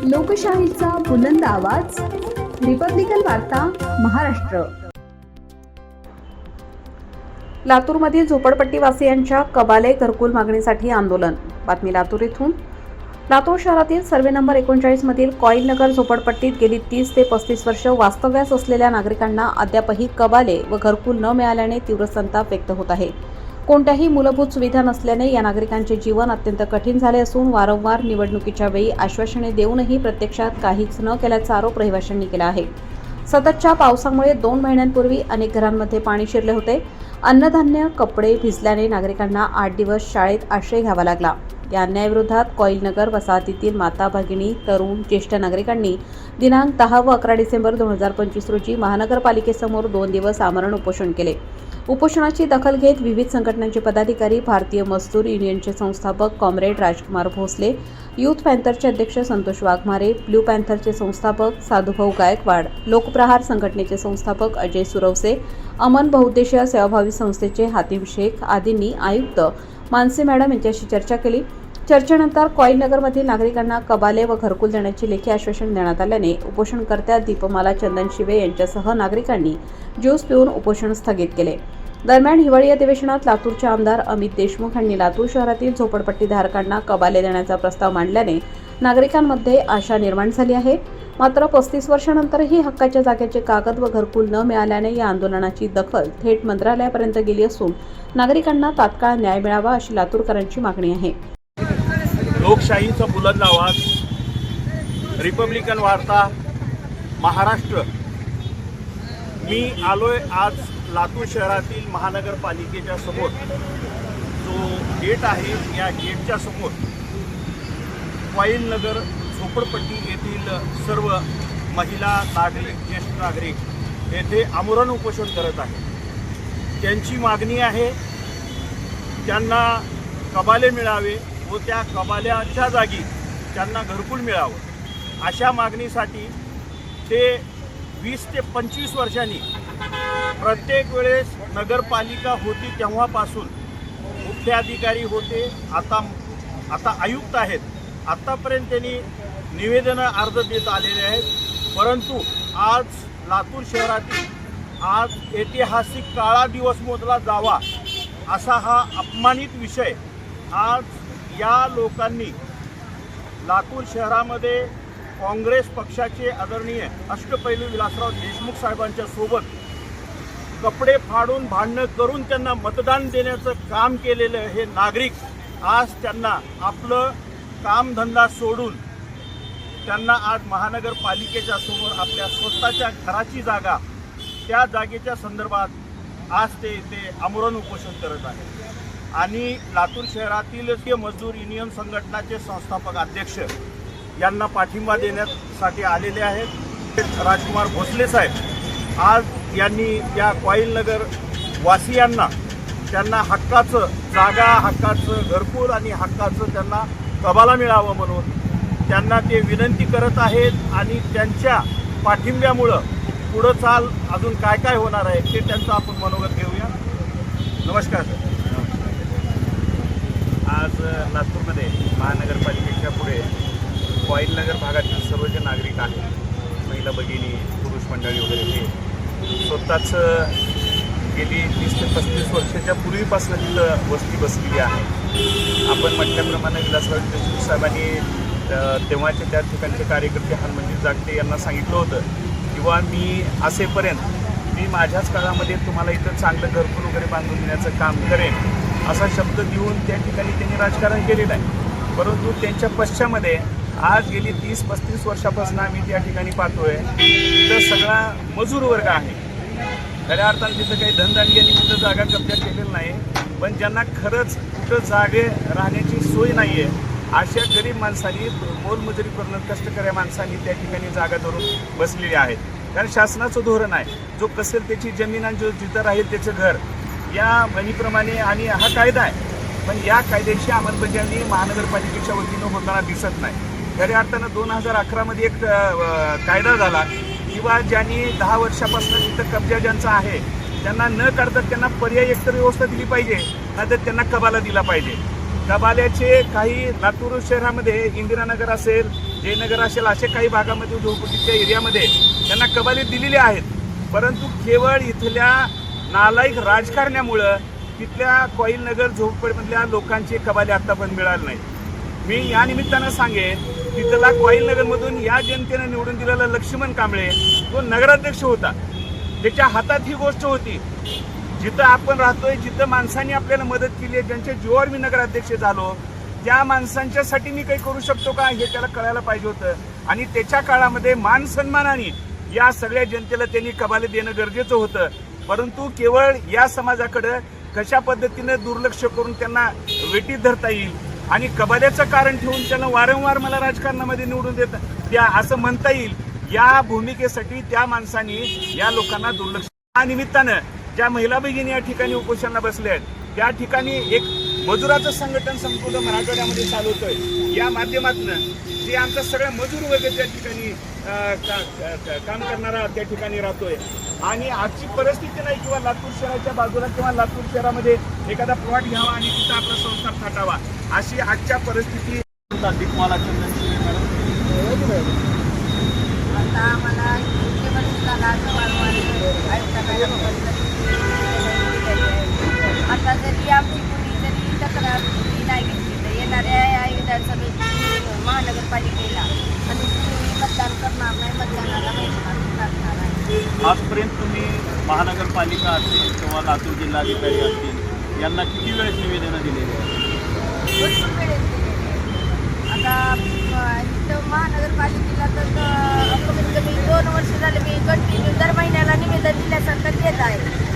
लोकशाहीचा बुलंद आवाज, रिपब्लिकन वार्ता, महाराष्ट्र। लातूरमधील झोपडपट्टीवासियांच्या कबाले घरकुल मागणीसाठी आंदोलन। बातमी लातूर येथून। लातूर शहरातील सर्वे नंबर 39 मधील कॉईल नगर झोपडपट्टीत गेली 30 ते 35 वर्ष वास्तव्यास असलेल्या नागरिकांना अद्यापही कबाले व घरकुल न मिळाल्याने तीव्र संताप व्यक्त होत आहे। कोणत्याही मूलभूत सुविधा नसल्याने या नागरिकांचे जीवन अत्यंत कठीण झाले असून वारंवार निवडणुकीच्या वेळी आश्वासने देऊनही प्रत्यक्षात काहीच न केल्याचा आरोप रहिवाशांनी केला आहे। सततच्या पावसामुळे 2 महिन्यांपूर्वी अनेक घरांमध्ये पाणी शिरले होते। अन्नधान्य, कपडे भिजल्याने नागरिकांना 8 दिवस शाळेत आश्रय घ्यावा लागला। या अन्यायाविरोधात कॉईल नगर वसाहतीतील माता, भगिनी, तरुण, ज्येष्ठ नागरिकांनी दिनांक 10 व 11 डिसेंबर 2025 रोजी महानगरपालिकेसमोर 2 दिवस आमरण उपोषण केले। उपोषणाची दखल घेत विविध संघटनांचे पदाधिकारी, भारतीय मजदूर युनियनचे संस्थापक कॉम्रेड राजकुमार भोसले, यूथ पॅन्थरचे अध्यक्ष संतोष वाघमारे, ब्लू पॅन्थरचे संस्थापक साधुभाऊ गायकवाड, लोकप्रहार संघटनेचे संस्थापक अजय सुरवसे, अमन बहुउद्देशीय सेवाभावी संस्थेचे हातीम शेख आदींनी आयुक्त मानसी मॅडम यांच्याशी चर्चा केली। चर्चेनंतर कॉईल नगरमधील नागरिकांना कबाले व घरकुल देण्याचे लेखी आश्वासन देण्यात आल्याने उपोषणकर्त्या दीपमाला चंदन शिवे यांच्यासह नागरिकांनी ज्यूस पिऊन उपोषण स्थगित केले। दरम्यान हिवाळी अधिवेशनात लातूरचे आमदार अमित देशमुख यांनी लातूर शहरातील झोपडपट्टीधारकांना कबाले देण्याचा प्रस्ताव मांडल्याने नागरिकांमध्ये आशा निर्माण झाली आहे। मात्र 35 वर्षांनंतरही हक्काच्या जागेचे कागद व घरकुल न मिळाल्याने या आंदोलनाची दखल थेट मंत्रालयापर्यंत गेली असून नागरिकांना तात्काळ न्याय मिळावा अशी लातूरकरांची मागणी आहे। लोकशाहीचा बुलंद आवाज, रिपब्लिकन वार्ता, महाराष्ट्र। मी आलोय आज लातूर शहरातील महानगरपालिकेच्या समोर। जो गेट आहे या गेटच्या समोर कॉईल नगर झोपडपट्टी येथील सर्व महिला, नागरिक, ज्येष्ठ नागरिक येथे आमरण उपोषण करत आहेत। त्यांची मागणी आहे त्यांना कबाले मिळावे व त्या कबाल्याच्या जागी त्यांना घरकुल मिळावं अशा मागणीसाठी ते 20 ते 25 वर्षांनी प्रत्येक वेळेस नगरपालिका होती तेव्हापासून मुख्याधिकारी होते, आता आयुक्त आहेत, आतापर्यंत त्यांनी निवेदनं अर्ज देत आलेले आहेत। परंतु आज लातूर शहरातील आज ऐतिहासिक काळा दिवस मोजला जावा असा हा अपमानित विषय आज या लोकांनी लातूर शहरामध्ये काँग्रेस पक्षाचे आदरणीय अष्टपैलू विलासराव देशमुख साहेबांच्या सोबत कपडे फाडून भांडणं करून त्यांना मतदान देण्याचं काम केलेलं हे नागरिक आज त्यांना आपलं कामधंदा सोडून त्यांना आज महानगरपालिकेच्या समोर आपल्या स्वतःच्या घराची जागा, त्या जागेच्या संदर्भात आज ते इथे आमरण उपोषण करत आहेत। आणि लातूर शहरातील मजदूर युनियन संघटनाचे संस्थापक अध्यक्ष यांना पाठिंबा देण्यासाठी आलेले आहेत। राजकुमार भोसले साहेब आज यांनी या कॉईल नगर वासियांना त्यांना हक्काचं जागा, हक्काचं घरकुल आणि हक्काचं त्यांना कबाला मिळावं म्हणून त्यांना ते विनंती करत आहेत। आणि त्यांच्या पाठिंब्यामुळं पुढं चाल अजून काय काय होणार आहे ते त्यांचं आपण मनोगत घेऊया। नमस्कार सर। आज लातूरमध्ये महानगरपालिकेच्या पुढे कॉईल नगर भागातील सर्व जे नागरिक आहेत, महिला भगिनी, पुरुष मंडळी वगैरे, हे स्वतःच गेली 30 ते 35 वर्षाच्या पूर्वीपासून तिथं वस्ती बसलेली आहे। आपण म्हटल्याप्रमाणे विलासराव देशमुख साहेबांनी तेव्हाचे त्या ठिकाणचे कार्यकर्ते हनुमंत जागटे यांना सांगितलं होतं किंवा मी असेपर्यंत मी माझ्याच काळामध्ये तुम्हाला इथं चांगलं घरकुल वगैरे बांधून देण्याचं काम करेन असा शब्द देऊन त्या ठिकाणी त्यांनी राजकारण केलेलं आहे। परंतु त्यांच्या पश्चामध्ये आज गेली 30-35 वर्षापासून आम्ही त्या ठिकाणी पाहतोय तिथं सगळा मजूर वर्ग आहे। खऱ्या अर्थानं तिथं काही धनदांडग्यांनी तिथं जागा कब्जा केलेला नाही, पण ज्यांना खरंच कुठं जागे राहण्याची सोय नाही आहे अशा गरीब माणसांनी, मोलमजुरी करून कष्टकऱ्या माणसांनी त्या ठिकाणी जागा धरून बसलेली आहेत। कारण शासनाचं धोरण आहे जो कसेल त्याची जमीन आणि जो जिथं राहील त्याचं घर या म्हणीप्रमाणे, आणि हा कायदा आहे, पण या कायद्याची अंमलबजावणी महानगरपालिकेच्या वतीनं होताना दिसत नाही। खऱ्या अर्थानं 2011 मध्ये एक कायदा झाला किंवा ज्यांनी 10 वर्षापासून तिथं कब्जा ज्यांचा आहे त्यांना न काढता त्यांना पर्यायी एकतर व्यवस्था दिली पाहिजे, नाहीतर त्यांना कबाला दिला पाहिजे। कबाल्याचे काही लातूर शहरामध्ये इंदिरानगर असेल, जयनगर असेल, असे काही भागामध्ये झोपडपट्टीच्या एरियामध्ये त्यांना कबाले दिलेले आहेत. परंतु केवळ इथल्या नालायक राजकारण्यामुळं तिथल्या कॉईलनगर झोपडपट्टीमधल्या लोकांचे कबाले आत्तापर्यंत मिळाले नाही. मी या निमित्तानं सांगेन, तिथला कॉईलनगरमधून या जनतेनं निवडून दिलेला लक्ष्मण कांबळे तो नगराध्यक्ष होता. त्याच्या हातात ही गोष्ट होती. जिथं आपण राहतोय, जिथं माणसांनी आपल्याला मदत केली आहे, ज्यांच्या जीवावर मी नगराध्यक्ष झालो, त्या माणसांच्यासाठी मी काही करू शकतो का हे त्याला कळायला पाहिजे होतं. आणि त्याच्या काळामध्ये मान सन्मानाने या सगळ्या जनतेला त्यांनी कबाले देणं गरजेचं होतं. परंतु केवळ या समाजाकडं कशा पद्धतीनं दुर्लक्ष करून त्यांना वेटीत धरता येईल आणि कबाल्याचं कारण ठेवून त्यांना वारंवार मला राजकारणामध्ये निवडून द्या असं म्हणता येईल, या भूमिकेसाठी त्या माणसांनी या लोकांना दुर्लक्ष. या निमित्तानं ज्या महिला भगिनी या ठिकाणी उपोषणाला बसल्या आहेत, त्या ठिकाणी एक मजुराचं संघटन संपूर्ण मराठवाड्यामध्ये चालवतोय. या माध्यमातून जे आमचा सगळ्या मजूर वर्ग त्या ठिकाणी काम करणारा त्या ठिकाणी राहतोय. आणि आजची परिस्थिती नाही किंवा लातूर शहराच्या बाजूला किंवा लातूर शहरामध्ये एखादा प्लॉट घ्यावा आणि तिथं आपला संसार थाटावा, अशी आजच्या परिस्थिती. दीपमाला चंदनशिवे मॅडम, आता आम्हाला आता जरी आमची कुणी जरी तक्रार नाही घेतली तर येणाऱ्या विधानसभेची महानगरपालिकेला आणि कुणी मतदान करणार नाही, मतदानाला बहिष्कार टाकणार आहे. आजपर्यंत तुम्ही महानगरपालिका असतील किंवा लातूर जिल्हाधिकारी असतील यांना किती वेळेस निवेदनं दिलेली आहेत? भरपूर वेळेस दिलेली आहे. आता इथं महानगरपालिकेला तर कमीत कमी 2 वर्ष झाले मी कंटिन्यू दर महिन्याला निवेदन दिल्यासारखं देत आहे.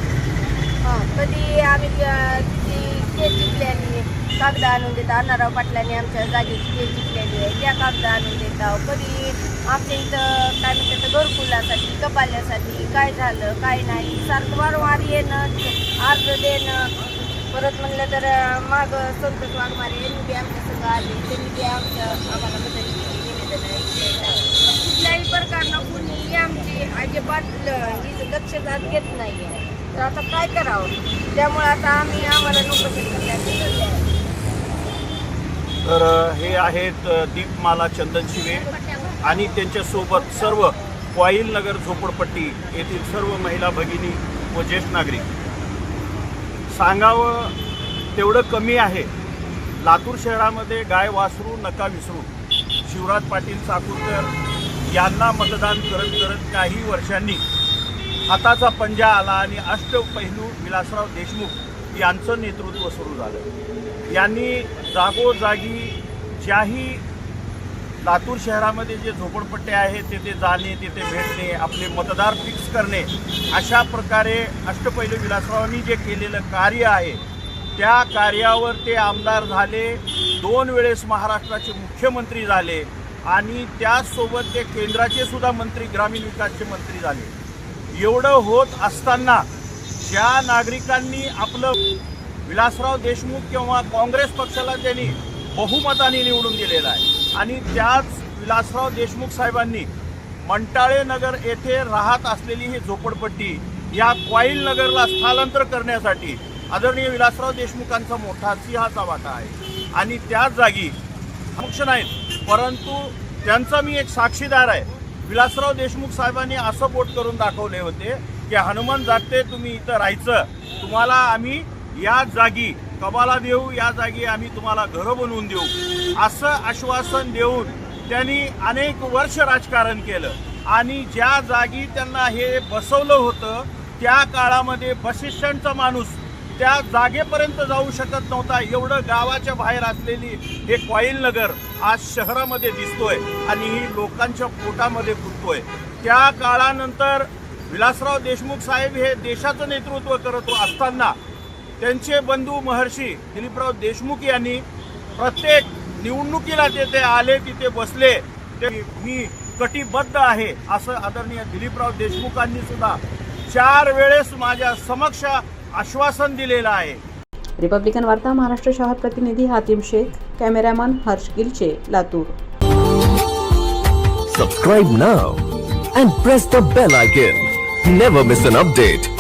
कधी आम्ही तिची केस जिंकल्याने कागद आणून देतो, अण्णाराव पाटलांनी आमच्या जागेची केस जिंकलेली आहे, त्या कागद आणून देतो. कधी आमच्या इथं काय म्हणतात घरकुलासाठी, कबाल्यासाठी काय झालं काय नाही सारखं वारंवार येणं, अर्ज देणं. परत म्हणलं तर माग संतोष वाघमारे यांनी बी आमच्या संघ आले, त्यांनी बी आम्हाला मदत केली, निवेदन कुठल्याही प्रकारनं कुणी आमची अजिबात ही दक्षता घेत नाही आहे. तर आता काय करावं, त्यामुळे आता आम्हाला तर हे आहेत दीपमाला चंदनशिवे आणि त्यांच्यासोबत सर्व कॉईलनगर झोपडपट्टी येथील सर्व महिला भगिनी व ज्येष्ठ नागरिक. सांगावं तेवढं कमी आहे. लातूर शहरामध्ये गाय वासरू नका विसरू. शिवराज पाटील चाकूरकर यांना मतदान करत करत काही वर्षांनी हाताचा पंजा आला आणि अष्टपैलू विलासराव देशमुख यांचं नेतृत्व सुरू झालं. यांनी जागोजागी ज्याही लातूर शहरामध्ये जे झोपडपट्ट्या आहेत तिथे जाणे, तिथे भेटणे, आपले मतदार फिक्स करणे, अशा प्रकारे अष्टपैलू विलासरावांनी जे केलेलं कार्य आहे त्या कार्यावर ते आमदार झाले, 2 वेळेस महाराष्ट्राचे मुख्यमंत्री झाले आणि त्याचसोबत ते केंद्राचे सुद्धा मंत्री, ग्रामीण विकासचे मंत्री झाले. एवढं होत असताना ज्या नागरिकांनी आपलं विलासराव देशमुख किंवा काँग्रेस पक्षाला त्यांनी बहुमताने निवडून दिलेलं आहे आणि त्याच विलासराव देशमुख साहेबांनी मंटाळे नगर येथे राहत असलेली ही झोपडपट्टी या कॉईलनगरला स्थलांतर करण्यासाठी आदरणीय विलासराव देशमुखांचा मोठा सिंहाचा वाटा आहे. आणि त्याच जागी पक्ष नाहीत परंतु त्यांचा मी एक साक्षीदार आहे. विलासराव देशमुख साहेबांनी असं बोट करून दाखवले होते की हनुमान जागते, तुम्ही इथं राहायचं, तुम्हाला आम्ही या जागी कबाला देऊ, या जागी आम्ही तुम्हाला घरं बनवून देऊ, असं आश्वासन देऊन त्यांनी अनेक वर्ष राजकारण केलं. आणि ज्या जागी त्यांना हे बसवलं होतं त्या काळामध्ये बस स्टँडचा माणूस त्या जागेपर्यंत जाऊ शकत नव्हता. एवढं गावाच्या बाहेर असलेली हे कॉईलनगर आज शहरामध्ये दिसतोय आणि ही लोकांच्या पोटामध्ये फुटतोय. त्या काळानंतर विलासराव देशमुख साहेब हे देशाचं नेतृत्व करत असताना त्यांचे बंधू महर्षी दिलीपराव देशमुख यांनी प्रत्येक निवडणुकीला ते आले, तिथे बसले, ते मी कटिबद्ध आहे असं आदरणीय दिलीपराव देशमुखांनी सुद्धा 4 वेळेस माझ्या समक्ष आश्वासन दिलेलं आहे. रिपब्लिकन वार्ता महाराष्ट्र शहर प्रतिनिधी Hatim Shaikh, cameraman Harsh Gilche, Latur. Subscribe now and press the bell icon. Never miss an update.